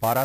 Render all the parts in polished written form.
12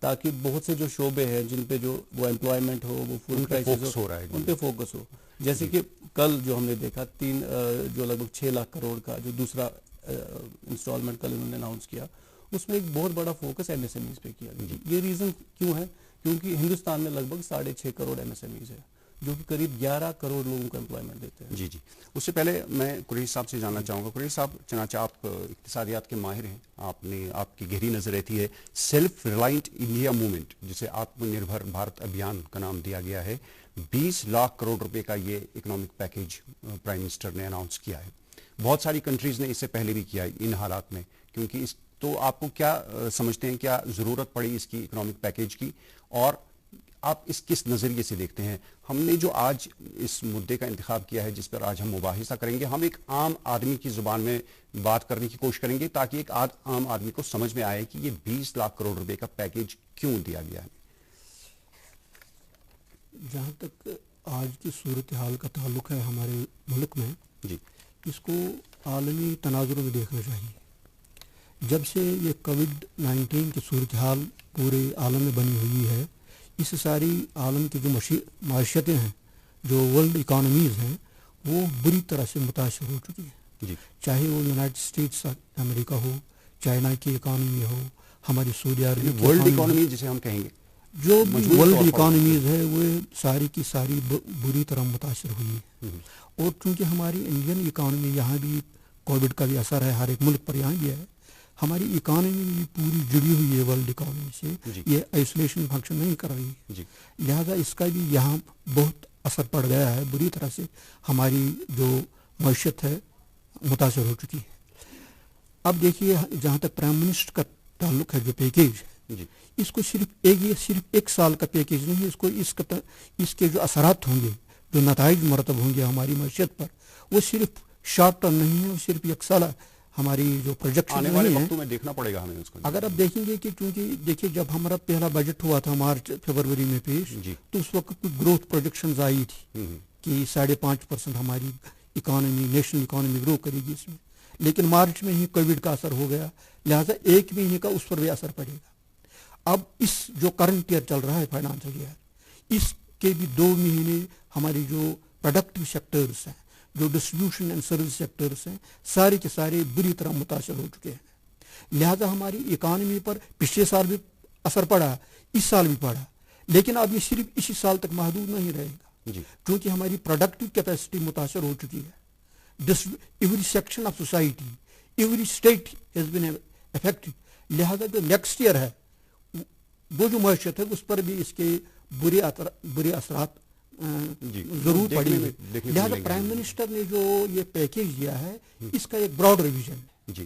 تاکہ بہت سے جو شعبے ہیں جن پہ جو وہ امپلائمنٹ ہو, وہ فوڈ کرائسس ہو, ان پہ فوکس ہو. جیسے کہ کل جو ہم نے دیکھا جو لگ بھگ 6 لاکھ کروڑ کا جو دوسرا انسٹالمنٹ کل انہوں نے اناؤنس کیا, اس میں ایک بہت بڑا focus M S M Es پہ کیا گیا. یہ ریزن کیوں ہے؟ کیونکہ ہندوستان میں لگ بھگ 6.5 crore M S M Es ہے جو کہ قریب 11 کروڑ لوگوں کو امپلائمنٹ دیتے ہیں. جی. اس سے پہلے میں قریش صاحب سے جاننا چاہوں گا. قریش صاحب, چنانچہ آپ اقتصادیات کے ماہر ہیں, آپ کی گہری نظر رہتی ہے سیلف ریلائنٹ انڈیا موومنٹ, جسے آتم نربھر بھارت ابھیان کا نام دیا گیا ہے. 20 لاکھ کروڑ روپے کا یہ اکنامک پیکیج پرائم منسٹر نے اناؤنس کیا ہے. بہت ساری کنٹریز نے اس سے پہلے بھی کیا ہے ان حالات میں, کیونکہ تو آپ کو کیا سمجھتے ہیں, کیا ضرورت پڑی اس کی اکنامک پیکیج کی, اور آپ اس کس نظریے سے دیکھتے ہیں؟ ہم نے جو آج اس مدعے کا انتخاب کیا ہے جس پر آج ہم مباحثہ کریں گے, ہم ایک عام آدمی کی زبان میں بات کرنے کی کوشش کریں گے تاکہ ایک عام آدمی کو سمجھ میں آئے کہ یہ 20 لاکھ کروڑ روپے کا پیکیج کیوں دیا گیا ہے. جہاں تک آج کی صورتحال کا تعلق ہے ہمارے ملک میں, اس کو عالمی تناظروں میں دیکھنا چاہیے. جب سے یہ کووڈ-19 کی صورتحال پورے عالم میں بنی ہوئی ہے, اس ساری عالم کی جو معیشتیں ہیں, جو ورلڈ اکانومیز ہیں, وہ بری طرح سے متاثر ہو چکی ہیں. چاہے وہ یونائٹڈ اسٹیٹس امریکہ ہو, چائنا کی اکانومی ہو, ہماری سعودی عربیہ کی ورلڈ اکانومی جسے ہم کہیں گے, جو ورلڈ اکانومیز ہے وہ ساری کی ساری بری طرح متاثر ہوئی ہے. اور چونکہ ہماری انڈین اکانومی, یہاں بھی کووڈ کا بھی اثر ہے, ہر ایک ملک پر یہاں بھی ہے, ہماری اکانومی بھی پوری جڑی ہوئی ہے ورلڈ اکانومی سے, یہ آئسولیشن فنکشن نہیں کر رہی ہے. لہذا اس کا بھی یہاں بہت اثر پڑ گیا ہے, بری طرح سے ہماری جو معیشت ہے متاثر ہو چکی ہے. اب دیکھیے, جہاں تک پرائم منسٹر کا تعلق ہے, جو پیکیج ہے, اس کو صرف ایک سال کا پیکیج نہیں ہے, اس کے جو اثرات ہوں گے, جو نتائج مرتب ہوں گے ہماری معیشت پر, وہ صرف شارٹ ٹرم نہیں ہے, وہ صرف ایک سال ہماری جو پروجیکشن آنے والے وقتوں میں دیکھنا پڑے گا ہمیں اس کو. اگر آپ دیکھیں گے کہ چونکہ دیکھیے جب ہمارا پہلا بجٹ ہوا تھا مارچ فروری میں پیش, تو اس وقت کچھ گروتھ پروجیکشنز آئی تھی کہ 5.5% ہماری اکانومی, نیشنل اکانومی گرو کرے گی اس میں. لیکن مارچ میں ہی کووڈ کا اثر ہو گیا, لہٰذا 1 مہینے کا اس پر بھی اثر پڑے گا. اب اس جو کرنٹ ایئر چل رہا ہے فائنانشل ایئر, اس کے بھی 2 مہینے ہماری جو پروڈکٹیو سیکٹرز ہیں, جو ڈسٹریبیوشن اینڈ سروس سیکٹرز ہیں, سارے کے سارے بری طرح متاثر ہو چکے ہیں. لہذا ہماری اکانومی پر پچھلے سال بھی اثر پڑا, اس سال بھی پڑا, لیکن اب یہ صرف اسی سال تک محدود نہیں رہے گا, کیونکہ ہماری پروڈکٹیو کیپیسٹی متاثر ہو چکی ہے. Every section of society, every state has been affected. لہذا جو نیکسٹ ایئر ہے, وہ جو معیشت ہے اس پر بھی اس کے برے اثرات ضرور پڑی ہے. لہذا پرائم منسٹر نے جو یہ پیکیج دیا ہے, اس کا ایک براڈ ریویژن ہے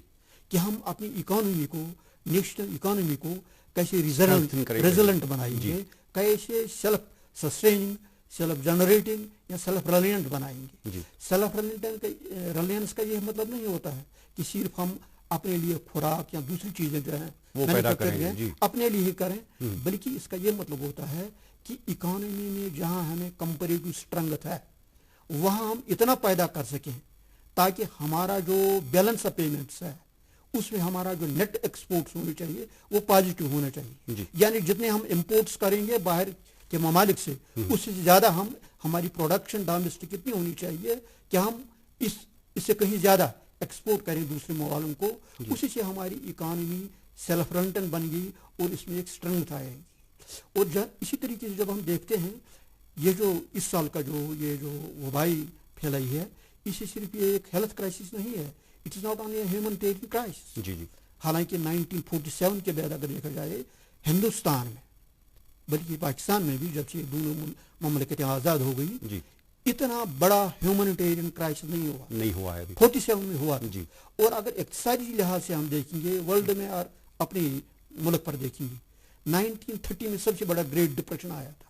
کہ ہم اپنی اکانومی کو, نیشنل اکانومی کو کیسے ریزلنٹ بنائیں گے, کیسے سیلف سسٹیننگ, سیلف جنریٹنگ یا سیلف ریلینٹ بنائیں گے. سیلف ریلینس کا یہ مطلب نہیں ہوتا ہے کہ صرف ہم اپنے لیے خوراک یا دوسری چیزیں جو ہیں وہ پیدا کریں, اپنے لیے ہی کریں, بلکہ اس کا یہ مطلب ہوتا ہے کہ اکانومی میں جہاں ہمیں کمپیریٹو اسٹرنگتھ ہے, وہاں ہم اتنا پیدا کر سکیں تاکہ ہمارا جو بیلنس آف پیمنٹس ہے, اس میں ہمارا جو نیٹ ایکسپورٹس ہونے چاہیے وہ پازیٹیو ہونا چاہیے. یعنی جتنے ہم امپورٹس کریں گے باہر کے ممالک سے, اس سے زیادہ ہماری پروڈکشن ڈومیسٹک اتنی ہونی چاہیے کہ ہم اس سے کہیں زیادہ ایکسپورٹ کریں دوسرے ممالک کو. اسی سے ہماری اکانومی سیلف ریلینٹ بن گئی اور اس میں ایک اسٹرنگتھ آئے گی. اور اسی طریقے سے جب ہم دیکھتے ہیں یہ جو اس سال کا یہ جو وبائی پھیلائی ہے, اس سے صرف یہ ایک ہیلتھ کرائسس نہیں ہے, it is not only a humanitarian crisis. حالانکہ 1947 کے بعد اگر دیکھا جائے ہندوستان میں, بلکہ پاکستان میں بھی, جب سے دونوں مملکتیں آزاد ہو گئی, اتنا بڑا ہیومنٹیرین کرائسس نہیں ہوا ہے. 47 میں ہوا. اور اگر اقتصادی لحاظ سے ہم دیکھیں گے ورلڈ میں اور اپنے ملک پر دیکھیں گے, 1930 میں سب سے بڑا گریٹ ڈپریشن آیا تھا,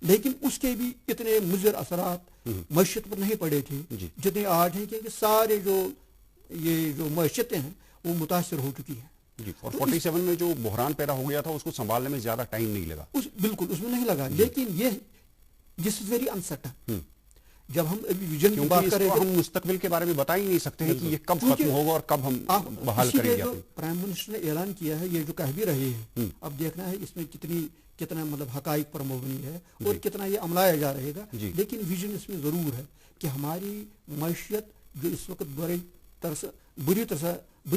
لیکن اس کے بھی اتنے مضر اثرات معیشت پر نہیں پڑے تھے جتنے آج ہیں, کہ سارے جو معیشتیں ہیں وہ متاثر ہو چکی ہیں. اور 47 میں جو بحران پیدا ہو گیا تھا اس کو سنبھالنے میں زیادہ ٹائم نہیں لگا. بالکل اس میں نہیں لگا, لیکن یہ دس از ویری انسرٹن. جب ہم ابھی ویژن کی بات کریں ہم مستقبل کے بارے میں بتا ہی نہیں سکتے ہیں کہ یہ کب ختم ہوگا اور کب ہم بحال کریں گے. پرائم منسٹر نے اعلان کیا ہے یہ جو کہہ بھی رہے ہیں, اب دیکھنا ہے اس میں کتنا مطلب حقائق پر مبنی ہے اور کتنا یہ عملایا جا رہے گا. لیکن ویژن اس میں ضرور ہے کہ ہماری معیشت جو اس وقت بری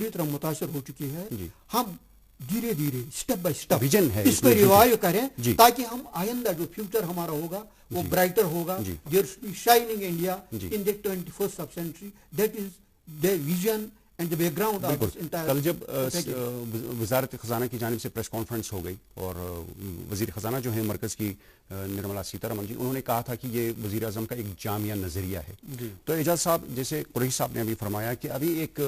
طرح متاثر ہو چکی ہے, ہم دھیرے دھیرے اسٹیپ بائی اسٹیپ اس کو ریوائیو کریں تاکہ ہم آئندہ جو فیوچر ہمارا ہوگا وہ برائٹر ہوگا. There should be shining India in the 21st century. That is the vision and the background of this entire. کل جب وزارت خزانہ کی جانب سے پریس کانفرنس ہو گئی اور وزیر خزانہ جو ہے مرکز کی نرملا سیتارمن جی, انہوں نے کہا تھا کہ یہ وزیر اعظم کا ایک جامع نظریہ ہے. تو اعجاز صاحب, جیسے قریشی صاحب نے ابھی فرمایا کہ ابھی ایک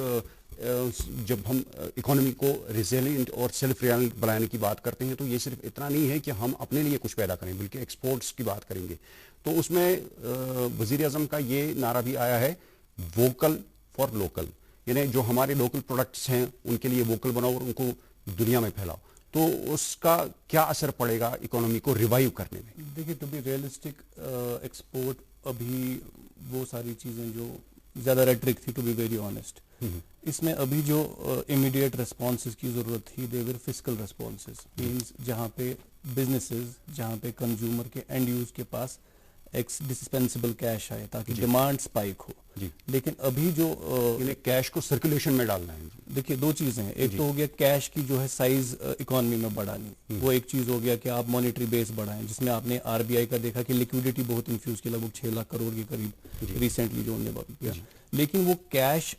جب ہم اکانومی کو ریزیلینٹ اور سیلف ریلائنٹ بنانے کی بات کرتے ہیں تو یہ صرف اتنا نہیں ہے کہ ہم اپنے لیے کچھ پیدا کریں بلکہ ایکسپورٹس کی بات کریں گے. تو اس میں وزیر اعظم کا یہ نعرہ بھی آیا ہے ووکل فار لوکل, یعنی جو ہمارے لوکل پروڈکٹس ہیں ان کے لیے ووکل بناؤ اور ان کو دنیا میں پھیلاؤ. تو اس کا کیا اثر پڑے گا اکانومی کو ریوائیو کرنے میں؟ دیکھیے, ٹو بی ریئلسٹک, ایکسپورٹ ابھی وہ ساری چیزیں جو زیادہ ریٹرک تھی, ٹو بی ویری آنیسٹ, اس میں ابھی جو امیڈیٹ ریسپانسز کی ضرورت تھی دے ور فسکل ریسپانسز. مینس جہاں پہ بزنسز, جہاں پہ کنزیومر کے اینڈ یوز کے پاس ڈسپینسیبل کیش آئے تاکہ ڈیمانڈ اسپائک ہو. لیکن ابھی جو کیش کو سرکولیشن میں ڈالنا ہے. دیکھیے دو چیزیں ہیں, ایک تو ہو گیا کیش کی جو ہے سائز اکانومی میں بڑھانی, وہ ایک چیز ہو گیا کہ آپ مانیٹری بیس بڑھائیں, جس میں آپ نے آر بی آئی کا دیکھا کہ لیکوڈیٹی بہت انفیوز کی, لگ بھگ 6 لاکھ کروڑ کے قریب ریسنٹلی جو انہوں نے کیا. لیکن وہ کیش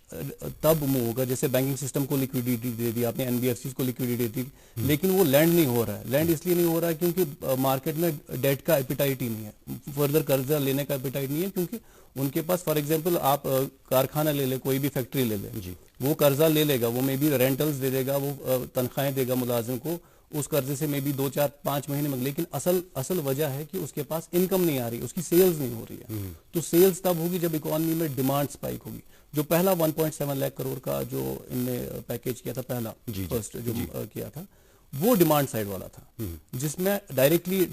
تب موو ہوگا, جیسے بینکنگ سسٹم کو لیکوڈیٹی دے دی آپ نے, این بی ایف سیز کو لیکوڈیٹی دے دی, لیکن وہ لینڈ نہیں ہو رہا ہے. لینڈ اس لیے نہیں ہو رہا ہے کیونکہ مارکیٹ میں ڈیٹ کا ایپیٹائٹ ہی نہیں ہے, فردر قرضہ لینے کا ایپیٹائٹ نہیں ہے, کیونکہ ان کے پاس فار ایگزامپل آپ کارخانہ لے لیں, کوئی بھی فیکٹری لے لیں, وہ قرضہ لے لے گا, وہ میں بھی رینٹلز دے دے گا, وہ تنخواہیں دے گا ملازم کو, اس قرضے سے میں بھی 2-4-5 مہینے میں, لیکن اصل وجہ ہے کہ اس کے پاس انکم نہیں آ رہی, اس کی سیلز نہیں ہو رہی ہے. تو سیلز تب ہوگی جب اکانومی میں ڈیمانڈ اسپائک ہوگی. جو پہلا 1.7 لاکھ کروڑ کا جو ان نے پیکیج کیا تھا, پہلا فرسٹ جو کیا تھا, وہ ڈیمانڈ سائڈ والا تھا, جس میں ڈائریکٹلی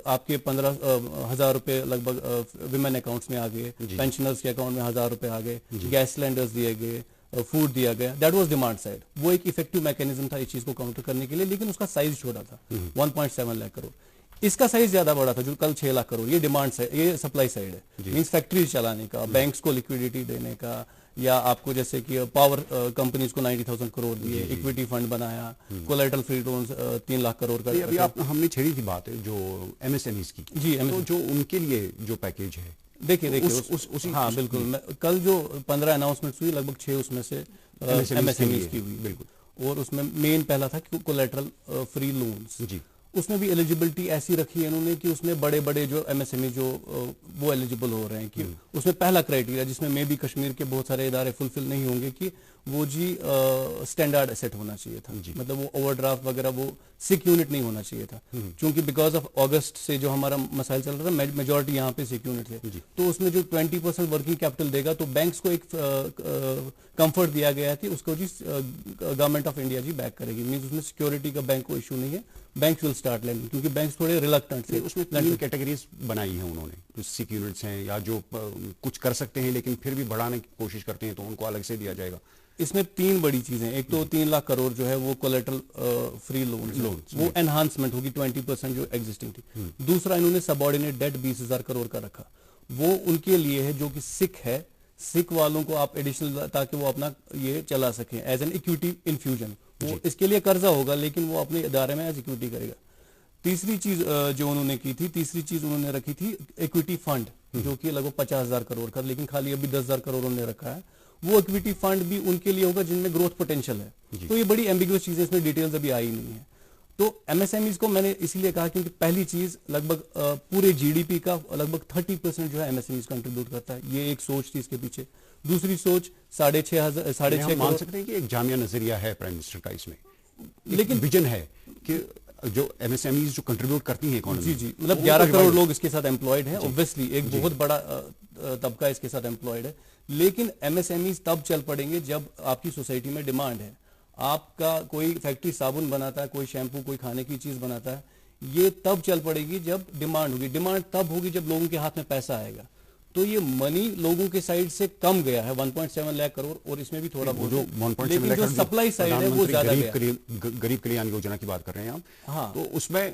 آپ کے 15,000 روپے لگ بھگ ویمن اکاؤنٹس میں آ گئے, پینشنرز کے اکاؤنٹ میں 1,000 روپے آ گئے, گیس سلینڈرز دیے گئے, فوڈ دیا گیا. That was demand side. وہ ایک افیکٹو میکینزم تھا اس چیز کو کاؤنٹر کرنے کے لیے, لیکن اس کا سائز چھوٹا تھا 1.7 لاکھ کروڑ. اس کا سائز زیادہ بڑا تھا جو کل 6 لاکھ کروڑ. یہ ڈیمانڈ سائڈ, یہ سپلائی سائڈ ہے, مینس فیکٹریز چلانے کا, بینکس کو لیکوڈیٹی دینے کا, یا آپ کو جیسے کہ پاور کمپنیز کو 90,000 کروڑ دیے, اکویٹی فنڈ بنایا, collateral free loans 3 lakh crore کا. ابھی ہم نے چھیڑی تھی بات جو ایم ایس ایم ایز کی, جی جو ان کے لیے جو پیکیج ہے, دیکھیے ہاں بالکل, کل جو 15 اناؤنسمنٹس ہوئی, لگ بھگ 6 اس میں سے ایم ایس ایم ایز کی ہوئی. بالکل. اور اس میں مین پہلا تھا کولیٹرل فری لونز. جی, اس میں بھی ایلیجیبلٹی ایسی رکھی ہے انہوں نے کہ اس میں بڑے بڑے جو ایم ایس ایم ای جو وہ ایلیجیبل ہو رہے ہیں, کہ اس میں پہلا کرائٹیریا جس میں بھی کشمیر کے بہت سارے ادارے فلفل نہیں ہوں گے, کہ وہ جی اسٹینڈرڈ ایسٹ ہونا چاہیے تھا. مطلب وہ اوور ڈرافٹ وغیرہ وہ سک یونٹ نہیں ہونا چاہیے تھا, چونکہ بیکاز آف اگست سے جو ہمارا مسائل چل رہا تھا, میجورٹی یہاں پہ سک یونٹ تھے. تو اس میں جو 20% ورکنگ کیپٹل دے گا, تو بینکس کو ایک کمفرٹ دیا گیا ہے کہ اس کو جی گورنمنٹ آف انڈیا جی بیک کرے گی. مینس اس میں سیکورٹی کا بینک کو ایشو نہیں ہے, بینکس ول اسٹارٹ لینڈنگ, کیونکہ بینکس تھوڑے ریلکٹنٹ تھے. اس میں 3 کیٹیگریز بنائی ہیں انہوں نے, سک یونٹس ہیں یا جو کچھ کر سکتے ہیں لیکن پھر بھی بڑھانے کی کوشش کرتے ہیں, تو ان کو الگ سے دیا جائے گا. اس میں 3 بڑی چیزیں, ایک تو 3 لاکھ کروڑ جو ہے وہ کولیٹرل فری لونز, وہ انہانسمنٹ ہوگی 20% جو ایگزسٹنگ تھی. دوسرا انہوں نے سب آرڈینیٹ ڈیٹ 20,000 کروڑ کا رکھا, وہ ان کے لیے ہے جو کہ سکھ ہے, سکھ والوں کو آپ ایڈیشنل, تاکہ وہ اپنا یہ چلا سکیں ایز این اکویٹی انفیوژن. وہ اس کے لیے قرضہ ہوگا لیکن وہ اپنے ادارے میں ایز اکویٹی کرے گا. تیسری چیز جو انہوں نے کی تھی, تیسری چیز انہوں نے رکھی تھی ایکویٹی فنڈ, جو کہ لگ بھگ 50,000 کروڑ کا, لیکن خالی ابھی 10,000 کروڑ انہوں نے رکھا ہے. وہ ایکویٹی فنڈ بھی ان کے لیے ہوگا جن میں گروتھ پوٹینشیل ہے. تو یہ بڑی ایمبیگوس چیزیں, اس میں ڈیٹیلز ابھی آئی نہیں ہے. تو ایم ایس ایم ایز کو میں نے اسی لیے کہا کیونکہ پہلی چیز لگ بھگ پورے جی ڈی پی کا لگ بھگ 30% جو ہے M S M Es contribute کرتا ہے. یہ ایک سوچ تھی اس کے پیچھے. دوسری سوچ 6.5 مان سکتے ہیں کہ ایک جامع نظریہ ہے پرائم منسٹر کا, اس میں لیکن ویژن ہے کہ جو ایم ایس ایم ایز جو کنٹریبیوٹ کرتی ہیں اکانومی, جی مطلب 11 کروڑ لوگ اس کے ساتھ امپلائڈ ہیں, اوبویسلی ایک بہت بڑا طبقہ اس کے ساتھ امپلائڈ ہے. لیکن ایم ایس ایم ایز تب چل پڑیں گے جب آپ کی سوسائٹی میں ڈیمانڈ ہے. آپ کا کوئی فیکٹری صابن بناتا ہے, کوئی شیمپو, کوئی کھانے کی چیز بناتا ہے, یہ تب چل پڑے گی جب ڈیمانڈ ہوگی. ڈیمانڈ تب ہوگی جب لوگوں کے ہاتھ میں پیسہ آئے گا. تو یہ منی لوگوں کے سائڈ سے کم گیا ہے 1.7 لاکھ کروڑ, اور اس میں بھی تھوڑا بہت, لیکن جو سپلائی سائڈ ہے وہ زیادہ گیا. غریب کلیان یوجنا کی بات کر رہے ہیں آپ. ہاں, تو اس میں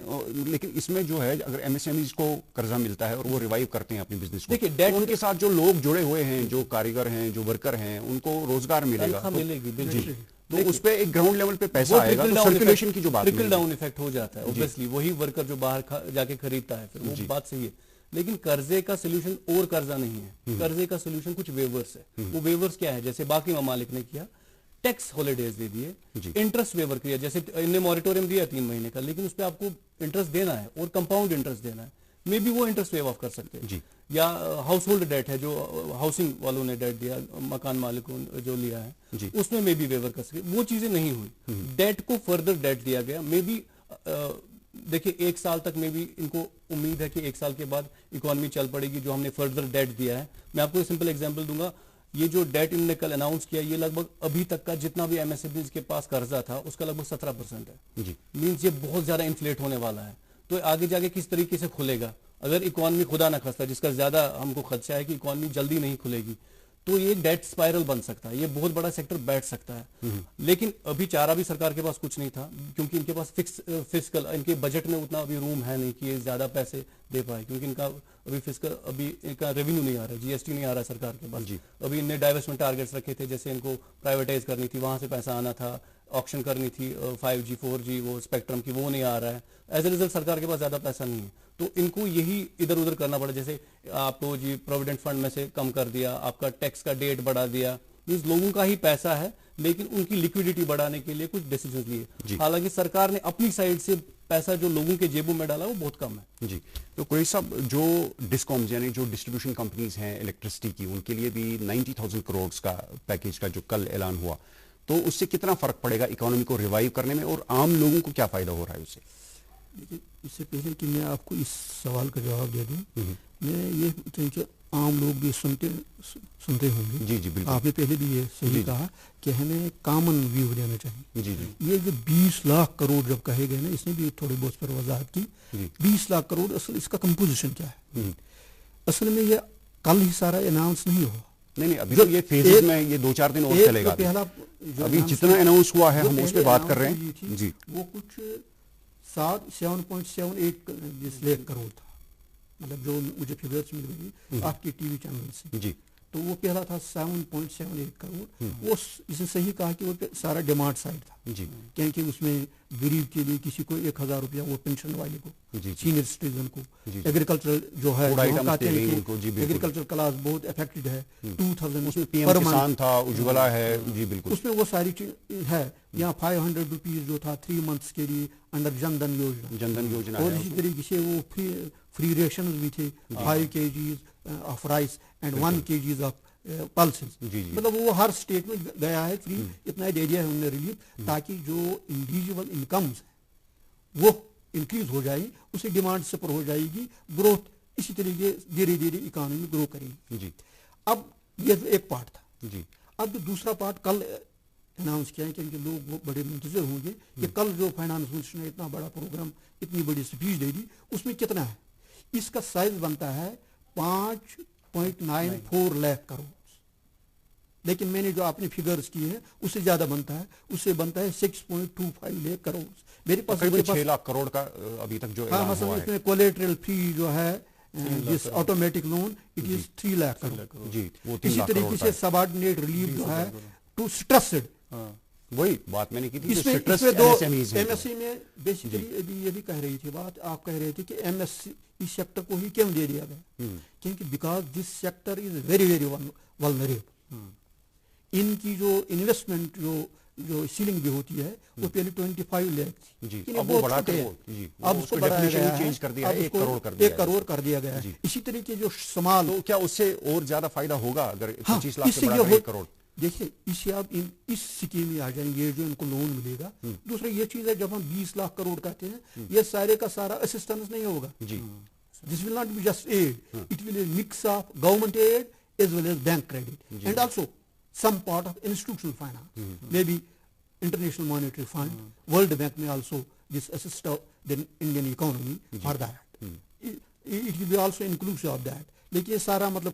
لیکن اس میں جو ہے اگر ایم ایس ایم ایز کو قرضہ ملتا ہے اور وہ ریوائیو کرتے ہیں اپنی بزنس کو, دیکھیے ان کے ساتھ جو لوگ جڑے ہوئے ہیں, جو کاریگر ہیں, جو ورکر ہیں, ان کو روزگار ملے گا, ملے گی. جی, تو اس پہ ایک گراؤنڈ لیول پہ پیسہ آئے گا, تو سرکولیشن کی جو بات ہے, ٹرکل ڈاؤن ایفیکٹ ہو جاتا ہے. اوبویسلی وہی ورکر جو باہر جا کے خریدتا ہے, پھر وہ بات صحیح ہے. لیکن قرضے کا سولوشن اور قرضہ نہیں ہے, قرضے کا سولوشن کچھ ویورز ہے. وہ ویورز کیا ہے, جیسے باقی ممالک نے کیا, ٹیکس ہالیڈیز دے دیے, انٹرسٹ ویور کیا, جیسے ان نے موریٹوریم دیا 3 مہینے کا, لیکن اس پہ آپ کو انٹرسٹ دینا ہے اور کمپاؤنڈ انٹرسٹ دینا ہے. مے بی وہ انٹرسٹ ویو آف کر سکتے ہیں. یا ہاؤس ہولڈ ڈیٹ ہے, جو ہاؤسنگ والوں نے ڈیٹ دیا, مکان مالکوں جو لیا ہے, اس میں بی ویور کر سکتے. وہ چیزیں نہیں ہوئی. ڈیٹ کو فردر ڈیٹ دیا گیا. مے بی دیکھیں 1 سال تک میں بھی ان کو امید ہے کہ 1 سال کے بعد اکانومی چل پڑے گی, جو ہم نے فردر ڈیٹ دیا ہے. میں آپ کو سمپل ایگزامپل دوں گا. یہ جو ڈیٹ انہوں نے کل اناؤنس کیا, یہ لگ بھگ ابھی تک کا جتنا بھی ایم ایس ایم ایز کے پاس قرضہ تھا اس کا لگ بھگ 17% ہے. مینس یہ بہت زیادہ انفلیٹ ہونے والا ہے. تو آگے جا کے کس طریقے سے کھلے گا اگر اکانومی خدا نہ خستہ, جس کا زیادہ ہم کو خدشہ ہے کہ اکانومی جلدی نہیں کھلے گی, تو یہ ڈیٹ سپائرل بن سکتا ہے. یہ بہت بڑا سیکٹر بیٹھ سکتا ہے. لیکن ابھی چارہ بھی سرکار کے پاس کچھ نہیں تھا, کیونکہ ان کے پاس فسکل, ان کے بجٹ میں اتنا ابھی روم ہے نہیں کہ یہ زیادہ پیسے دے پائے, کیونکہ ان کا ابھی فسکل, ابھی ان کا ریونیو نہیں آ رہا ہے, جی ایس ٹی نہیں آ رہا ہے سرکار کے پاس. ابھی ان نے ڈائیورسمنٹ ٹارگیٹس رکھے تھے, جیسے ان کو پرائیویٹائز کرنی تھی, وہاں سے پیسہ آنا تھا, آکشن کرنی تھی 5G 4G وہ اسپیکٹرم کی, وہ نہیں آ رہا ہے. ایز اے ریزلٹ سرکار کے پاس زیادہ پیسہ نہیں ہے, تو ان کو یہی ادھر ادھر کرنا پڑا. جیسے آپ کو جی پروویڈنٹ فنڈ میں سے کم کر دیا, آپ کا ٹیکس کا ڈیٹ بڑھا دیا. مینس لوگوں کا ہی پیسہ ہے, لیکن ان کی لیکوڈیٹی بڑھانے کے لیے کچھ ڈیسیجنز لیے. حالانکہ سرکار نے اپنی سائڈ سے پیسہ جو لوگوں کے جیبوں میں ڈالا وہ بہت کم ہے. جی, تو کوئی صاحب جو ڈسکامز یعنی جو ڈسٹریبیوشن کمپنیز ہیں الیکٹرسٹی کی, ان کے لیے بھی 90,000 کروڑ کا پیکیج کا جو کل اعلان ہوا, تو اس سے کتنا فرق پڑے گا اکانومی کو ریوائیو کرنے میں, اور عام لوگوں کو کیا فائدہ ہو رہا ہے اس سے؟ دیکھیے, اس سے پہلے کہ میں آپ کو اس سوال کا جواب دے دوں, میں یہ کہ عام لوگ بھی سنتے ہوں گے. جی بالکل, آپ نے پہلے بھی یہ صحیح کہا کہ ہمیں کامن ویو لینا چاہیے. یہ جو 20 لاکھ کروڑ جب کہے گئے نا, اس نے بھی تھوڑی بہت پر وضاحت کی. 20 لاکھ کروڑ اصل اس کا کمپوزیشن کیا ہے؟ اصل میں یہ کل ہی سارا اناؤنس نہیں ہوا. نہیں, ابھی تو یہ فیزز میں یہ 2-4 دن اور چلے گا. ابھی جتنا اناؤنس ہوا ہے ہم اس پہ بات کر رہے ہیں. جی, وہ کچھ 7.78 لاکھ کروڑ تھا, مطلب جو مجھے فگرز مل گئی آپ کی ٹی وی چینل سے. جی, تو وہ پہلا تھا 7.78 کروڑ. وہ اس نے صحیح کہا کہ وہ سارا ڈیمانڈ سائڈ تھا. جی, کیونکہ اس میں غریب کے لیے کسی کو 1,000 روپیہ وہ پینشن والے کو, سینئر سٹیزن کو, ایگریکلچر جو ہے ایگریکلچر کلاس بہت افیکٹڈ ہے, 2,000 پر منتھ تھا, اجولا ہے. جی بالکل, اس میں وہ ساری چیز ہے. یہاں 500 روپیز جو تھا 3 منتھس کے لیے انڈر جن دھن یوجنا, اور اسی طریقے سے وہ فری ریشنز بھی تھے, 5 kgs of rice and 1 kgs of pulses. مطلب وہ ہر اسٹیٹ میں گیا ہے فری, اتنا دے دیا ہے انہوں نے ریلیف, تاکہ جو انڈیویجول انکمز ہیں وہ انکریز ہو جائے, اسے ڈیمانڈ سپر ہو جائے گی, گروتھ اسی طریقے دھیرے دھیرے اکانومی گرو کرے گی. اب یہ ایک پارٹ تھا. اب دوسرا پارٹ کل اناؤنس کیا ہے, کیونکہ لوگ بڑے منتظر ہوں گے کہ کل جو فائنانس منسٹر نے اتنا بڑا پروگرام, اتنی بڑی اسپیچ دے دی, اس میں کتنا ہے. اس کا سائز بنتا ہے 5.94 لاکھ کروڑ, لیکن میں نے جو اپنے فگرز کیے ہیں اس سے زیادہ بنتا ہے, اس سے بنتا ہے 6.25 لاکھ کروڑ. میرے پاس 6 لاکھ کروڑ کا ابھی تک جو ہاں, مثلا اس میں کولیٹرل فی جو ہے جس automatic loan it is 3 lakh crore. جی, اسی طریقے سے سب آرڈینیٹ ریلیف جو ہے ٹو اسٹریسڈ, وہی بات میں نے کی تھی. اس میں دو ایم ایس سی میں بیسیکلی ابھی یہ بھی کہہ رہی تھی بات, آپ کہہ رہے تھے کہ ایم ایس سی اس سیکٹر کو ہی کیوں دے دیا گیا, کیونکہ because this sector is very very vulnerable. ان کی جو انویسٹمنٹ جو سیلنگ بھی ہوتی ہے وہ پہلے 25 لاکھ تھی, اب اس کو بڑھایا گیا ہے, 1 کروڑ کر دیا گیا ہے. اسی طریقے جو سمال, تو کیا اس سے اور زیادہ فائدہ ہوگا اگر 25 لاکھ سے بڑھا 1 کروڑ؟ دیکھیے, اس سے آپ اس اسکیم میں آ جائیں گے جو ان کو لون ملے گا. دوسرا یہ چیز ہے, جب ہم 20 لاکھ کروڑ کہتے ہیں, یہ سارے کا سارا اسسٹنس نہیں ہوگا. This will not be just aid, it will be mix of government aid as well as bank credit and also some part of institutional finance, maybe International Monetary Fund, World Bank may also this assist the Indian economy for that. It will be also inclusive of that. لیکن یہ سارا مطلب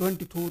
24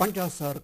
50,000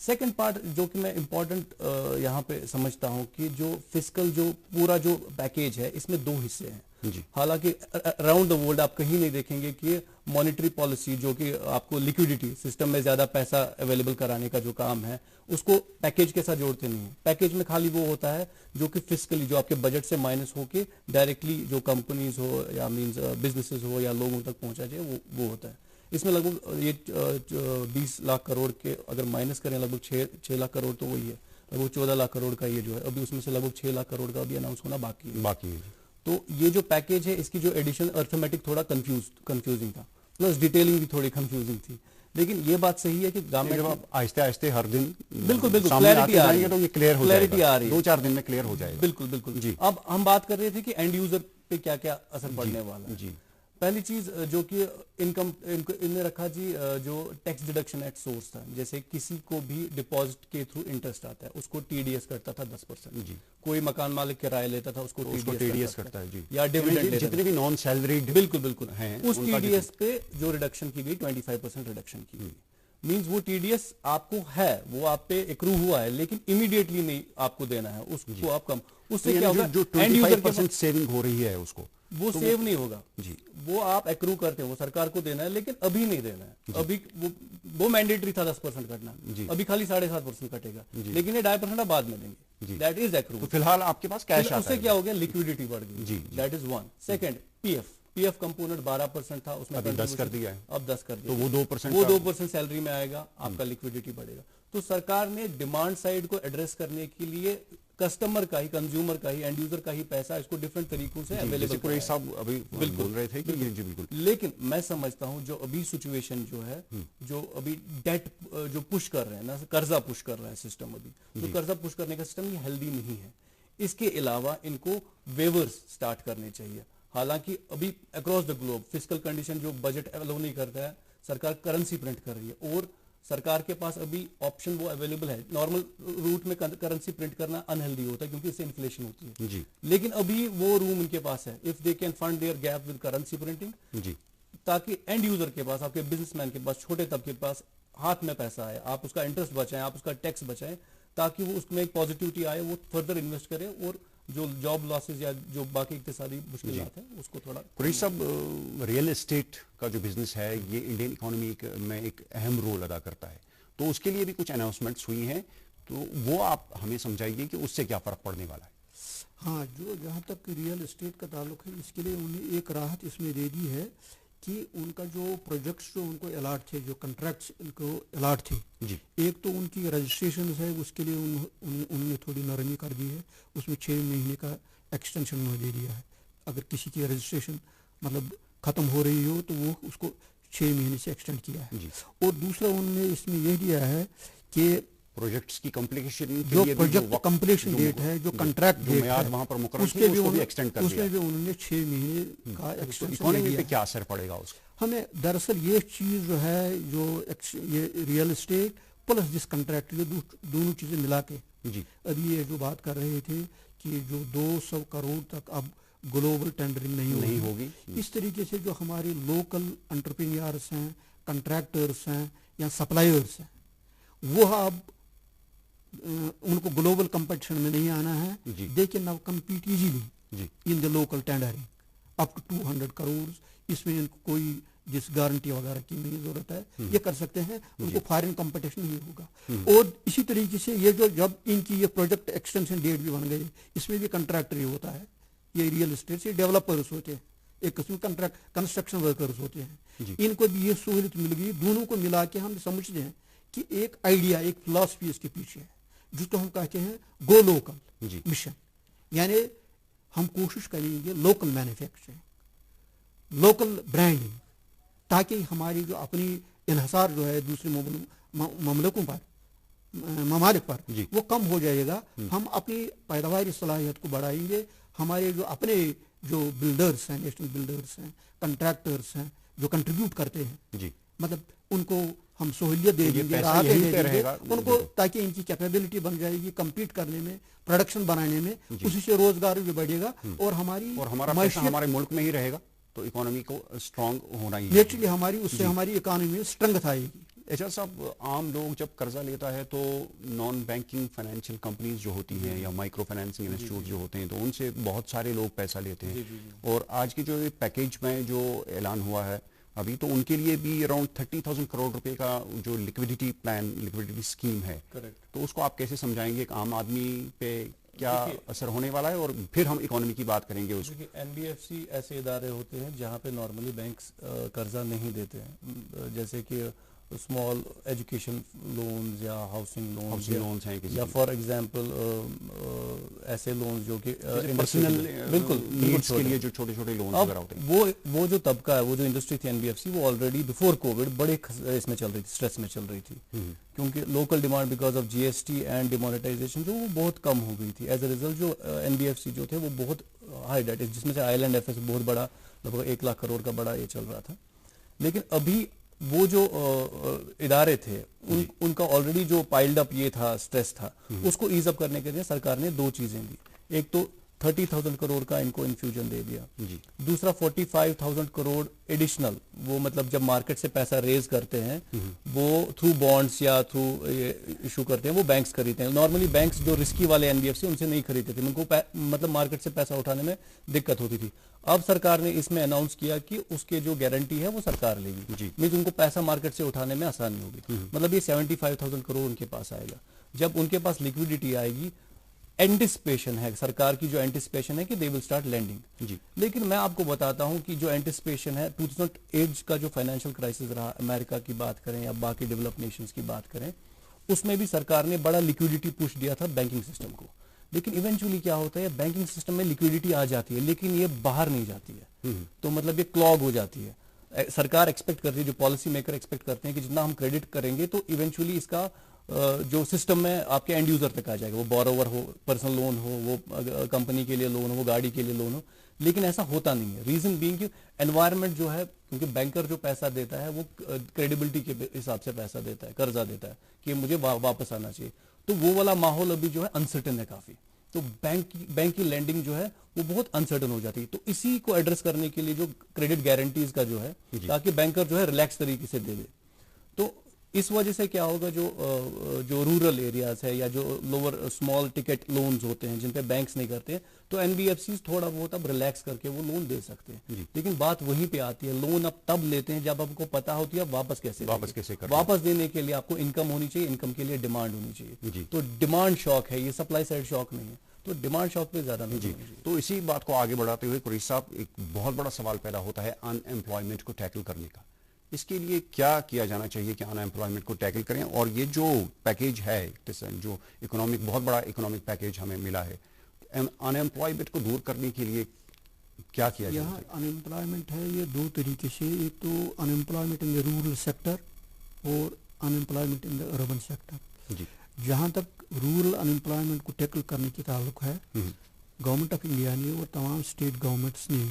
second part جو کہ میں important یہاں پہ سمجھتا ہوں کہ جو فسکل جو پورا جو پیکیج ہے اس میں 2 حصے ہیں. حالانکہ اراؤنڈ دا ورلڈ آپ کہیں نہیں دیکھیں گے کہ مانیٹری پالیسی جو کہ آپ کو لیکوڈیٹی سسٹم میں زیادہ پیسہ اویلیبل کرانے کا جو کام ہے اس کو پیکیج کے ساتھ جوڑتے نہیں ہیں. پیکیج میں خالی وہ ہوتا ہے جو کہ فسکلی جو آپ کے بجٹ سے مائنس ہو کے ڈائریکٹلی جو کمپنیز ہو یا مینز بزنسز ہو یا لوگوں تک پہنچا جائے وہ ہوتا ہے. اس میں لگ بھگ یہ 20 لاکھ کروڑ کے اگر مائنس کریں لگ بھگ 6 لاکھ کروڑ تو وہی ہے, لگ بھگ 14 لاکھ کروڑ کا یہ جو ہے ابھی اس میں سے لگ بھگ 6 لاکھ کروڑ کا بھی اناؤنس ہونا باقی ہے. تو یہ جو پیکیج ہے اس کی جو ایڈیشن ارتھمیٹک تھوڑا کنفیوزنگ تھا, پلس ڈیٹیلنگ بھی تھوڑی کنفیوزنگ تھی. لیکن یہ بات صحیح ہے کہ گورنمنٹ آہستہ آہستہ ہر دن بالکل کلیئرٹی آ رہی ہے, 2-4 دن میں کلیئر ہو جائے گا. بالکل. اب ہم بات کر رہے تھے کہ اینڈ یوزر پہ کیا کیا اثر پڑنے والا ہے. پہلی چیز جو کہ انکم ان نے رکھا جی جو ٹیکس ڈیڈکشن ایٹ سورس تھا, جیسے کسی کو بھی ڈپازٹ کے تھرو انٹرسٹ آتا ہے اس کو ٹی ڈی ایس کرتا تھا 10%. کوئی مکان مالک کرایہ لیتا تھا اس کو ٹی ڈی ایس کرتا ہے یا ڈیویڈنڈ جتنے بھی نان سیلریڈ بالکل ہیں اس ٹی ڈی ایس پہ جو ریڈکشن کی گئی 25% ریڈکشن کی گئی. مینز وہ ٹی ڈی ایس آپ کو ہے وہ آپ پہ ایکرو ہوا ہے لیکن امیڈیٹلی نہیں آپ کو دینا ہے, اس کو آپ کم اس سے کیا ہوگا جو 25% سیونگ ہو رہی ہے اس کو وہ سیو نہیں ہوگا. وہ آپ ایکرو کرتے ہیں وہ سرکار کو دینا ہے لیکن ابھی نہیں دینا ہے. ابھی وہ مینڈیٹری تھا 10% کٹنا, ابھی خالی 7.5% کٹے گا لیکن یہ 2.5% بعد میں دیں گے. That is accrue. فی الحال آپ کے پاس کیش اس سے کیا ہو گیا لیکوڈیٹی بڑھ گئی. That is 1. Second P F component 12% تھا اس میں 10 کر دیا ہے, اب 10 کر دیا. تو وہ 2% سیلری میں آئے گا, آپ کا لیکوڈیٹی بڑھے گا. تو سرکار نے ڈیمانڈ سائڈ کو ایڈریس کرنے کے لیے کسٹمر کا ہی کنزیومر کا ہی اینڈ یوزر کا ہی پیسہ اس کو ڈفرنٹ طریقوں سے اویلیبل بول رہے تھے کہ بالکل. لیکن میں سمجھتا ہوں جو ابھی سچویشن جو ہے جو ابھی ڈیٹ جو پش کر رہے ہیں نا, قرضہ پش کر رہا ہے سسٹم, ابھی جو قرضہ پش کرنے کا سسٹم یہ ہیلدی نہیں ہے. اس کے علاوہ ان کو ویورز سٹارٹ کرنے چاہیے. حالانکہ ابھی across the globe fiscal condition جو بجٹ الاؤ نہیں کرتا ہے, سرکار کرنسی پرنٹ کر رہی ہے اور سرکار کے پاس ابھی آپشن وہ اویلیبل ہے. نارمل روٹ میں کرنسی پرنٹ کرنا انہیلدی ہوتا ہے کیونکہ اس سے انفلیشن ہوتی ہے, لیکن ابھی وہ روم ان کے پاس ہے if they can fund their gap with currency printing, تاکہ اینڈ یوزر کے پاس, آپ کے بزنس مین کے پاس, چھوٹے طبقے کے پاس ہاتھ میں پیسہ آئے, آپ اس کا انٹرسٹ بچائیں, آپ اس کا ٹیکس بچائیں, تاکہ وہ اس میں ایک پازیٹیوٹی آئے, وہ فردر انویسٹ کرے اور جو جاب لاسز یا جو باقی اقتصادی مشکلات ہیں اس کو تھوڑا. قریش صاحب, ریئل اسٹیٹ کا جو بزنس ہے یہ انڈین اکانومی میں ایک اہم رول ادا کرتا ہے, تو اس کے لیے بھی کچھ اناؤنسمنٹس ہوئی ہیں, تو وہ آپ ہمیں سمجھائیے کہ اس سے کیا فرق پڑنے والا ہے. ہاں, جو جہاں تک ریئل اسٹیٹ کا تعلق ہے اس کے لیے انہوں نے ایک راحت اس میں دے دی ہے کہ ان کا جو پروجیکٹس جو ان کو الاٹ تھے, جو کنٹریکٹس ان کو الاٹ تھے, ایک تو ان کی رجسٹریشنز ہے اس کے لیے انہوں نے تھوڑی نرمی کر دی ہے, اس میں 6 مہینے کا ایکسٹینشن انہوں نے دے دیا ہے. اگر کسی کی رجسٹریشن مطلب ختم ہو رہی ہو تو وہ اس کو 6 مہینے سے ایکسٹینڈ کیا ہے. اور دوسرا انہوں نے اس میں یہ دیا ہے کہ پروجیکٹس کی کمپلیشن جو پروجیکٹ کمپلیشن ڈیٹ ہے, جو کنٹریکٹ ڈیٹ ہے, وہاں پر مقرر کی اس کو بھی ایکسٹینڈ کر دیا. اس میں بھی انہوں نے 6 مہینے کا ایکسٹینشن اکانومی پہ کیا اثر پڑے گا اس کا. ہمیں دراصل یہ چیز جو ہے جو یہ ریئل اسٹیٹ پلس جس کنٹریکٹ جو دونوں چیزیں ملا کے ابھی یہ جو بات کر رہے تھے کہ جو 200 کروڑ تک اب گلوبل ٹینڈرنگ نہیں ہوگی, اس طریقے سے جو ہمارے لوکل انٹرپرینیئرس ہیں, کنٹریکٹرس ہیں یا سپلائرس ہیں, وہ اب ان کو گلوبل کمپٹیشن میں نہیں آنا ہے. They can now compete easily in the local tendering up to 200 crore. اس میں ان کو کوئی جس گارنٹی وغیرہ کی نہیں ضرورت ہے, یہ کر سکتے ہیں, ان کو فارن کمپٹیشن نہیں ہوگا. اور اسی طریقے سے یہ جو جب ان کی یہ پروجیکٹ ایکسٹینشن ڈیٹ بھی بن گئی, اس میں بھی کنٹریکٹر ہی ہوتا ہے. یہ ریئل اسٹیٹ سے ڈیولپرس ہوتے ہیں, ایک قسم کنٹریکٹ کنسٹرکشن ورکرز ہوتے ہیں. ان کو بھی یہ سہولت مل گئی. دونوں کو ملا کے ہم سمجھتے ہیں کہ ایک آئیڈیا, ایک فلاسفی اس کے پیچھے ہے, جس کو ہم کہتے ہیں گو لوکل مشن. یعنی ہم کوشش کریں گے لوکل مینوفیکچرنگ, لوکل برانڈنگ, تاکہ ہماری جو اپنی انحصار جو ہے دوسرے ممالک پر وہ کم ہو جائے گا. ہم اپنی پیداواری صلاحیت کو بڑھائیں گے. ہمارے جو اپنے جو بلڈرس ہیں, نیشنل بلڈرس ہیں, کنٹریکٹرس ہیں, جو کنٹریبیوٹ کرتے ہیں, مطلب ان کو ہم سہولیت دے دیں گے, راحتیں دے دیں گے ان کو, تاکہ ان کی کیپیبلٹی بن جائے گی کمپیٹ کرنے میں, پروڈکشن بنانے میں. اسی سے روزگار بھی بڑھے گا اور ہمارا پیسہ ہمارے ملک میں ہی رہے گا, تو اکانومی کو اسٹرانگ ہونا ہی نیچرلی ہماری اس سے ہماری اکانومی میں اسٹرنگتھ آئے گی. اعجاز صاحب، عام لوگ جب قرضہ لیتا ہے تو نان بینکنگ فائنینشیل کمپنیز جو ہوتی ہیں یا مائکرو فائنینسنگ انسٹیٹیوٹ جو ہوتے ہیں تو ان سے بہت سارے لوگ پیسہ لیتے ہیں، اور آج کے جو پیکیج میں جو اعلان ہوا ہے ابھی، تو ان کے لیے بھی اراؤنڈ 30,000 کروڑ روپے کا جو لیکوڈیٹی پلان، لیکوڈیٹی اسکیم ہے، تو اس کو آپ کیسے سمجھائیں گے؟ ایک عام آدمی پہ کیا اثر ہونے والا ہے؟ اور پھر ہم اکانومی کی بات کریں گے. اس این بی ایف سی ایسے ادارے ہوتے ہیں جہاں پہ نارملی بینکس قرضہ نہیں دیتے ہیں، جیسے کہ اسمال ایجوکیشن لونز یا ہاؤسنگ لونز ہیں، یا فار ایگزامپل ایسے لونز جو کہ پرسنل بالکل نیڈس کے لیے جو چھوٹے چھوٹے لونز وغیرہ ہوتے ہیں. وہ جو طبقہ ہے، وہ جو انڈسٹری تھی این بی ایف سی، وہ آلریڈی بفور کووڈ بڑے اس میں چل رہی تھی، اسٹریس میں چل رہی تھی، کیونکہ local demand because of G S T and demonetisation جو وہ بہت کم ہو گئی تھی. ایز اے ریزلٹ جو این بی ایف سی جو تھے وہ بہت ہائی ڈیٹ، جس میں سے آئی لینڈ ایف ایس بہت بڑا، لگ بھگ 1 لاکھ کروڑ کا بڑا یہ چل رہا تھا. لیکن ابھی وہ جو ادارے تھے ان کا آلریڈی جو پائلڈ اپ یہ تھا، اسٹریس تھا، اس کو ایز اپ کرنے کے لیے سرکار نے 2 چیزیں دی. ایک تو 30,000 کروڑ کا ان کو انفیوژن دے دیا، دوسرا 45,000 کروڑ ایڈیشنل، وہ مطلب جب مارکیٹ سے پیسہ ریز کرتے ہیں وہ تھرو بانڈس یا تھرو ایشو کرتے ہیں، وہ بینکس خریدتے ہیں. نارملی بینکس جو رسکی والے این بی ایف سی ان سے نہیں خریدتے تھے، ان کو مطلب مارکیٹ سے پیسہ اٹھانے میں دقت ہوتی تھی. اب سرکار نے اس میں اناؤنس کیا کہ اس کے جو گارنٹی ہے وہ سرکار لے گی، مینس ان کو پیسہ مارکیٹ سے اٹھانے میں آسانی ہوگی. مطلب یہ 75,000 کروڑ ان کے پاس آئے گا. جب ان کے پاس لیکوڈیٹی آئے گی، اینٹیسپیشن ہے سرکار کی، جو اینٹیسپیشن ہے کہ دے ول اسٹارٹ لینڈنگ. لیکن میں آپ کو بتاتا ہوں کہ جو اینٹیسپیشن ہے 2008 کا جو فائنینشیل کرائسس رہا، امریکہ کی بات کریں یا باقی ڈیولپ نیشنز کی بات کریں، اس میں بھی سرکار نے بڑا لیکوڈیٹی پش دیا تھا بینکنگ سسٹم کو. لیکن ایونچولی کیا ہوتا ہے، بینکنگ سسٹم میں لیکوڈیٹی آ جاتی ہے لیکن یہ باہر نہیں جاتی ہے، تو مطلب یہ کلاگ ہو جاتی ہے. سرکار ایکسپیکٹ کرتی ہے، جو پالیسی میکر ایکسپیکٹ کرتے ہیں کہ جتنا ہم کریڈٹ کریں گے تو ایونچولی اس کا جو سسٹم میں آپ کے اینڈ یوزر تک آ جائے گا، وہ بوروور ہو، پرسنل لون ہو، وہ کمپنی کے لیے لون ہو، وہ گاڑی کے لیے لون ہو. لیکن ایسا ہوتا نہیں ہے. ریزن بینگ کہ انوائرمنٹ جو ہے، کیونکہ بینکر جو پیسہ دیتا ہے وہ کریڈیبلٹی کے حساب سے پیسہ دیتا ہے، قرضہ دیتا ہے کہ مجھے واپس آنا چاہیے. تو وہ والا ماحول ابھی جو ہے انسرٹن ہے کافی. تو بینک کی لینڈنگ جو ہے وہ بہت انسرٹن ہو جاتی ہے. تو اسی کو ایڈریس کرنے کے لیے جو کریڈٹ گارنٹیز کا جو ہے، تاکہ بینکر جو ہے ریلیکس طریقے سے دے دے. تو اس وجہ سے کیا ہوگا، جو رورل ایریاز ہے یا جو لوور اسمال ٹکٹ لونز ہوتے ہیں جن پہ بینکس نہیں کرتے، تو این بی ایف سیز تھوڑا بہت اب ریلیکس کر کے وہ لون دے سکتے ہیں. لیکن بات وہیں پہ آتی ہے، لون اب تب لیتے ہیں جب آپ کو پتا ہوتی ہے واپس کیسے واپس دینے کے لیے آپ کو انکم ہونی چاہیے، انکم کے لیے ڈیمانڈ ہونی چاہیے. تو ڈیمانڈ شاک ہے، یہ سپلائی سائڈ شاک نہیں ہے. تو ڈیمانڈ شاک پہ زیادہ نہیں. تو اسی بات کو آگے بڑھاتے ہوئے قریش صاحب، ایک بہت بڑا سوال پیدا ہوتا ہے ان ایمپلائمنٹ کو ٹیکل کرنے کا. اس کے لیے کیا کیا جانا چاہیے کہ ان ایمپلائمنٹ کو ٹیکل کریں؟ اور یہ جو پیکیج ہے، جو اکنامک بہت بڑا اکنامک پیکیج ہمیں ملا ہے، ان ایمپلائمنٹ کو دور کرنے کے لیے کیا کیا جائے؟ یہاں ان ایمپلائمنٹ ہے یہ 2 طریقے سے. ایک تو unemployment in the rural sector اور unemployment in the urban sector. جہاں تک رورل ان ایمپلائمنٹ کو ٹیکل کرنے کی تعلق ہے، گورنمنٹ آف انڈیا نے اور تمام اسٹیٹ گورنمنٹس نے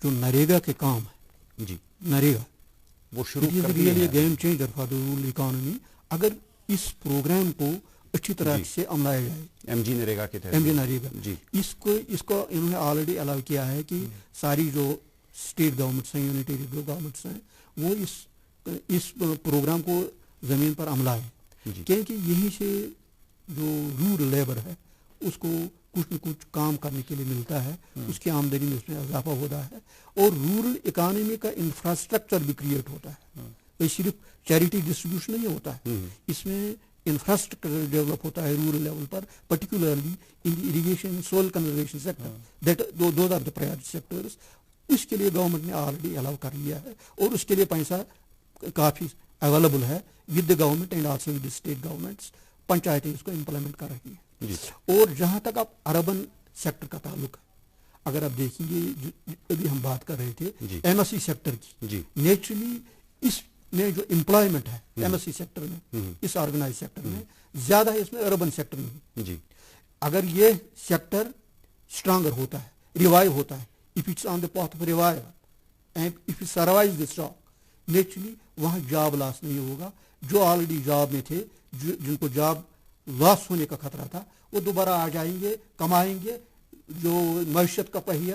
جو نریگا کے کام ہے، نریگا وہ شروع کر دیا ہے. Game changer for the rural economy. اگر اس پروگرام کو اچھی طرح سے عملایا جائے، ایم جی نریگا کے تحت، ایم جی نریگا، اس کو انہوں نے آلریڈی الاؤ کیا ہے کہ ساری جو اسٹیٹ گورنمنٹس ہیں، یونٹی گورنمنٹس ہیں، وہ اس پروگرام کو زمین پر عملائیں. کیونکہ یہیں سے جو رورل لیبر ہے اس کو کچھ نہ کچھ کام کرنے کے لیے ملتا ہے، اس کی آمدنی میں اس میں اضافہ ہوتا ہے، اور رورل اکانومی کا انفراسٹرکچر بھی کریٹ ہوتا ہے. یہ صرف چیریٹی ڈسٹریبیوشن نہیں ہوتا ہے، اس میں انفراسٹرکچر ڈیولپ ہوتا ہے رورل لیول پر، particularly in the irrigation soil conservation sector. Those are the priority sectors. اس کے لیے گورنمنٹ نے آلریڈی الاؤ کر لیا ہے اور اس کے لیے پیسہ کافی اویلیبل ہے with the government and also with state governments. پنچایتیں اس کو امپلیمنٹ کر رہی ہیں. اور جہاں تک اب اربن سیکٹر کا تعلق ہے، اگر آپ دیکھیں گے ابھی ہم بات کر رہے تھے ایم ایس سی سیکٹر کی، نیچرلی اس میں جو امپلائمنٹ ہے ایم ایس سی سیکٹر میں، اس آرگنائز سیکٹر میں زیادہ ہے اس میں اربن سیکٹر میں. اگر یہ سیکٹر اسٹرانگر ہوتا ہے، ریوائیو ہوتا ہے، if it's on the path of revival and if it survives this shock, naturally وہاں جاب لاس نہیں ہوگا. جو آلریڈی جاب میں تھے، جن کو جاب لاس ہونے کا خطرہ تھا، وہ دوبارہ آ جائیں گے، کمائیں گے. جو معیشت کا پہیہ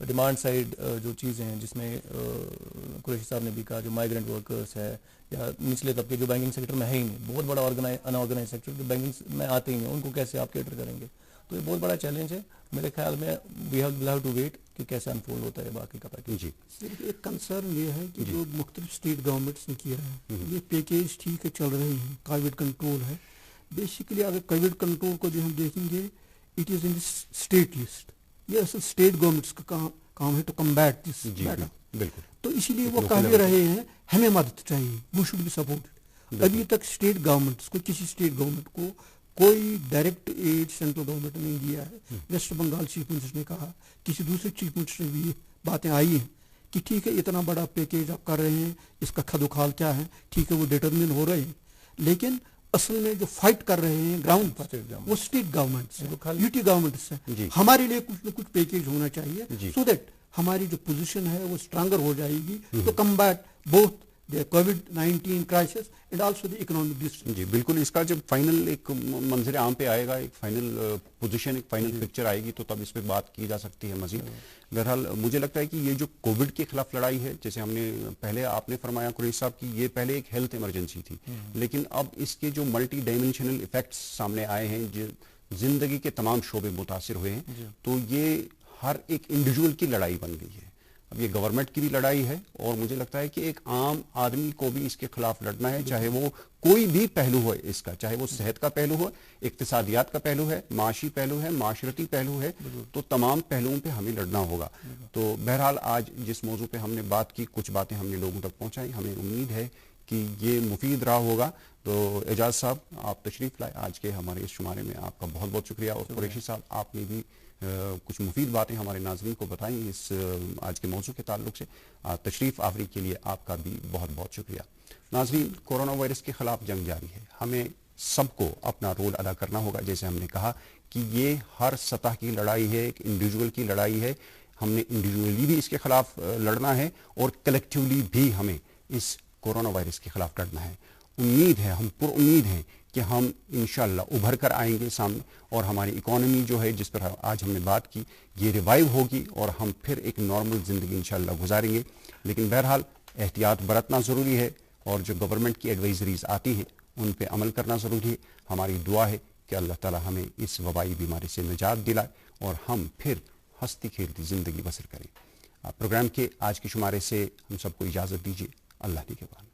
ڈیمانڈ سائڈ جو چیزیں ہیں جس میں قریشی صاحب نے بھی کہا جو مائیگرنٹ ورکرس ہے یا نچلے طبقے جو بینکنگ سیکٹر میں ہے ہی نہیں, بہت بڑا انآرگنائز سیکٹر جو بینکنگ میں آتے ہی نہیں, ان کو کیسے آپ کیٹر کریں گے؟ تو یہ بہت بڑا چیلنج ہے میرے خیال میں. وی ہیو ٹو ویٹ کہ کیسے انفولڈ ہوتا ہے باقی کا پیکیج. جی صرف ایک کنسرن یہ ہے کہ جو مختلف اسٹیٹ گورنمنٹس نے کیا ہے یہ پیکیج ٹھیک ہے چل رہے ہیں, کووڈ کنٹرول ہے. بیسیکلی اگر کووڈ کنٹرول کو جو ہم دیکھیں گے it is in state list, یہ اصل اسٹیٹ گورنمنٹس کا کام ہے ٹو کمبیٹ دس میٹر. بالکل. تو اسی لیے وہ کہہ بھی رہے ہیں ہمیں مدد چاہیے, وی شوڈ بی سپورٹڈ. ابھی تک اسٹیٹ گورنمنٹس کو, کسی اسٹیٹ گورنمنٹ کو کوئی ڈائریکٹ ایڈ سینٹرل گورنمنٹ نے نہیں دیا ہے. ویسٹ بنگال چیف منسٹر نے کہا, کسی دوسرے چیف منسٹر سے بھی باتیں آئی ہیں کہ ٹھیک ہے اتنا بڑا پیکیج آپ کر رہے ہیں, اس کا کھد و کھال کیا ہے, ٹھیک ہے وہ ڈٹرمن ہو رہے ہیں, لیکن اصل میں جو فائٹ کر رہے ہیں گراؤنڈ پر وہ اسٹیٹ گورنمنٹس ہیں, یوٹی گورنمنٹس ہیں. ہمارے لیے کچھ نہ کچھ پیکیج ہونا چاہیے سو دیٹ ہماری جو پوزیشن ہے وہ اسٹرانگر ہو جائے گی to combat both the COVID-19 crisis and also the economic distress. جی بالکل. اس کا جب فائنل ایک منظر عام پہ آئے گا, ایک فائنل پوزیشن, ایک فائنل پکچر آئے گی تو تب اس پہ بات کی جا سکتی ہے مزید. بہرحال مجھے لگتا ہے کہ یہ جو کووڈ کے خلاف لڑائی ہے, جیسے ہم نے پہلے آپ نے فرمایا قریش صاحب کی, یہ پہلے ایک ہیلتھ ایمرجنسی تھی, لیکن اب اس کے جو ملٹی ڈائمینشنل ایفیکٹس سامنے آئے ہیں, جو زندگی کے تمام شعبے متاثر ہوئے ہیں, تو یہ ہر ایک انڈیویجول کی لڑائی بن گئی ہے. اب یہ گورنمنٹ کی بھی لڑائی ہے اور مجھے لگتا ہے کہ ایک عام آدمی کو بھی اس کے خلاف لڑنا ہے, چاہے وہ کوئی بھی پہلو ہو اس کا, چاہے وہ صحت کا پہلو ہو, اقتصادیات کا پہلو ہے, معاشی پہلو ہے, معاشرتی پہلو ہے, تو تمام پہلوؤں پہ ہمیں لڑنا ہوگا. تو بہرحال آج جس موضوع پہ ہم نے بات کی, کچھ باتیں ہم نے لوگوں تک پہنچائی, ہمیں امید ہے کہ یہ مفید رہا ہوگا. تو اعجاز صاحب آپ تشریف لائے آج کے ہمارے اس شمارے میں, آپ کا بہت بہت شکریہ. اور قریشی صاحب آپ نے بھی کچھ مفید باتیں ہمارے ناظرین کو بتائیں اس آج کے موضوع کے تعلق سے. تشریف آوری کے لیے آپ کا بھی بہت بہت شکریہ. ناظرین, کورونا وائرس کے خلاف جنگ جاری ہے, ہمیں سب کو اپنا رول ادا کرنا ہوگا. جیسے ہم نے کہا کہ یہ ہر سطح کی لڑائی ہے, ایک انڈیویجول کی لڑائی ہے. ہم نے انڈیویجولی بھی اس کے خلاف لڑنا ہے اور کلیکٹیولی بھی ہمیں اس کورونا وائرس کے خلاف لڑنا ہے. امید ہے, ہم پر امید ہیں کہ ہم انشاءاللہ ابھر کر آئیں گے سامنے, اور ہماری اکانومی جو ہے جس پر آج ہم نے بات کی یہ ریوائیو ہوگی اور ہم پھر ایک نارمل زندگی انشاءاللہ گزاریں گے. لیکن بہرحال احتیاط برتنا ضروری ہے, اور جو گورنمنٹ کی ایڈوائزریز آتی ہیں ان پہ عمل کرنا ضروری ہے. ہماری دعا ہے کہ اللہ تعالی ہمیں اس وبائی بیماری سے نجات دلائے اور ہم پھر ہنستی کھیلتی زندگی بسر کریں. پروگرام کے آج کے شمارے سے ہم سب کو اجازت دیجیے. اللہ نگہبان.